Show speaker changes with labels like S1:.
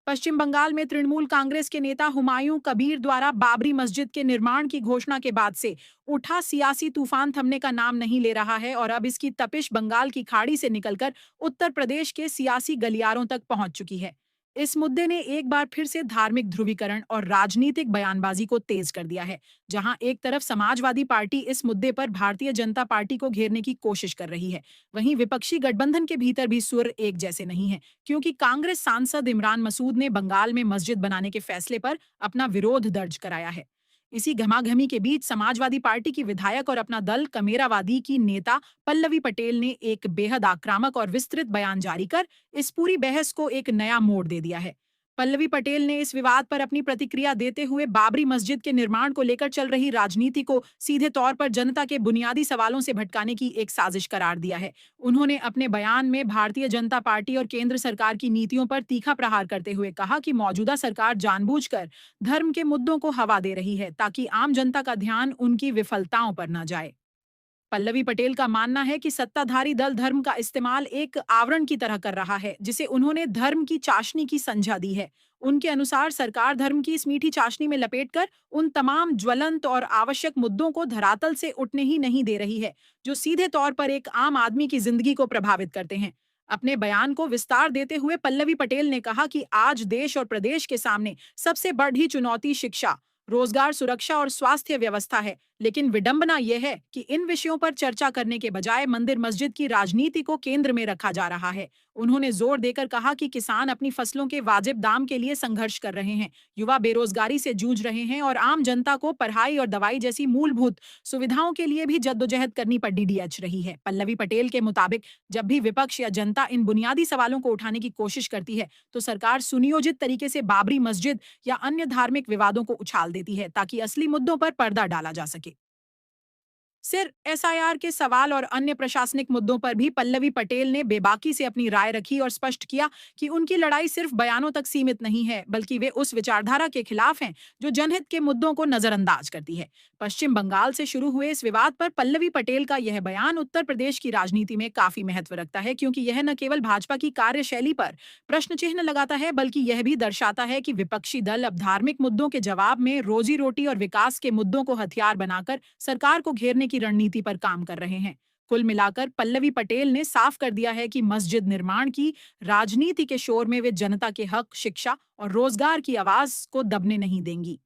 S1: पश्चिम बंगाल में तृणमूल कांग्रेस के नेता हुमायूं कबीर द्वारा बाबरी मस्जिद के निर्माण की घोषणा के बाद से उठा सियासी तूफान थमने का नाम नहीं ले रहा है और अब इसकी तपिश बंगाल की खाड़ी से निकलकर उत्तर प्रदेश के सियासी गलियारों तक पहुंच चुकी है। इस मुद्दे ने एक बार फिर से धार्मिक ध्रुवीकरण और राजनीतिक बयानबाजी को तेज कर दिया है। जहां एक तरफ समाजवादी पार्टी इस मुद्दे पर भारतीय जनता पार्टी को घेरने की कोशिश कर रही है, वहीं विपक्षी गठबंधन के भीतर भी सुर एक जैसे नहीं है, क्योंकि कांग्रेस सांसद इमरान मसूद ने बंगाल में मस्जिद बनाने के फैसले पर अपना विरोध दर्ज कराया है। इसी घमाघमी के बीच समाजवादी पार्टी की विधायक और अपना दल कमेरावादी की नेता पल्लवी पटेल ने एक बेहद आक्रामक और विस्तृत बयान जारी कर इस पूरी बहस को एक नया मोड़ दे दिया है। पल्लवी पटेल ने इस विवाद पर अपनी प्रतिक्रिया देते हुए बाबरी मस्जिद के निर्माण को लेकर चल रही राजनीति को सीधे तौर पर जनता के बुनियादी सवालों से भटकाने की एक साजिश करार दिया है। उन्होंने अपने बयान में भारतीय जनता पार्टी और केंद्र सरकार की नीतियों पर तीखा प्रहार करते हुए कहा कि मौजूदा सरकार जानबूझकर धर्म के मुद्दों को हवा दे रही है ताकि आम जनता का ध्यान उनकी विफलताओं पर न जाए। पल्लवी पटेल का मानना है कि सत्ताधारी दल धर्म का इस्तेमाल एक आवरण की तरह कर रहा है, जिसे उन्होंने धर्म की चाशनी की संज्ञा दी है। उनके अनुसार सरकार धर्म की इस मीठी चाशनी में लपेटकर उन तमाम ज्वलंत और आवश्यक मुद्दों को धरातल से उठने ही नहीं दे रही है, जो सीधे तौर पर एक आम आदमी की जिंदगी को प्रभावित करते हैं। अपने बयान को विस्तार देते हुए पल्लवी पटेल ने कहा कि आज देश और प्रदेश के सामने सबसे बड़ी चुनौती शिक्षा, रोजगार, सुरक्षा और स्वास्थ्य व्यवस्था है, लेकिन विडंबना यह है कि इन विषयों पर चर्चा करने के बजाय मंदिर मस्जिद की राजनीति को केंद्र में रखा जा रहा है। उन्होंने जोर देकर कहा कि किसान अपनी फसलों के वाजिब दाम के लिए संघर्ष कर रहे हैं, युवा बेरोजगारी से जूझ रहे हैं और आम जनता को पढ़ाई और दवाई जैसी मूलभूत सुविधाओं के लिए भी जद्दोजहद करनी पड़ डीडीएच रही है। पल्लवी पटेल के मुताबिक जब भी विपक्ष या जनता इन बुनियादी सवालों को उठाने की कोशिश करती है, तो सरकार सुनियोजित तरीके से बाबरी मस्जिद या अन्य धार्मिक विवादों को उछाल देती है ताकि असली मुद्दों पर पर्दा डाला जा सके। सिर्फ एसआईआर के सवाल और अन्य प्रशासनिक मुद्दों पर भी पल्लवी पटेल ने बेबाकी से अपनी राय रखी और स्पष्ट किया कि उनकी लड़ाई सिर्फ बयानों तक सीमित नहीं है, बल्कि वे उस विचारधारा के खिलाफ हैं जो जनहित के मुद्दों को नजरअंदाज करती है। पश्चिम बंगाल से शुरू हुए इस विवाद पर पल्लवी पटेल का यह बयान उत्तर प्रदेश की राजनीति में काफी महत्व रखता है, क्योंकि यह न केवल भाजपा की कार्यशैली पर प्रश्न चिन्ह लगाता है, बल्कि यह भी दर्शाता है कि विपक्षी दल अब धार्मिक मुद्दों के जवाब में रोजी रोटी और विकास के मुद्दों को हथियार बनाकर सरकार को घेरने की रणनीति पर काम कर रहे हैं। कुल मिलाकर पल्लवी पटेल ने साफ कर दिया है कि मस्जिद निर्माण की राजनीति के शोर में वे जनता के हक, शिक्षा और रोजगार की आवाज को दबने नहीं देंगी।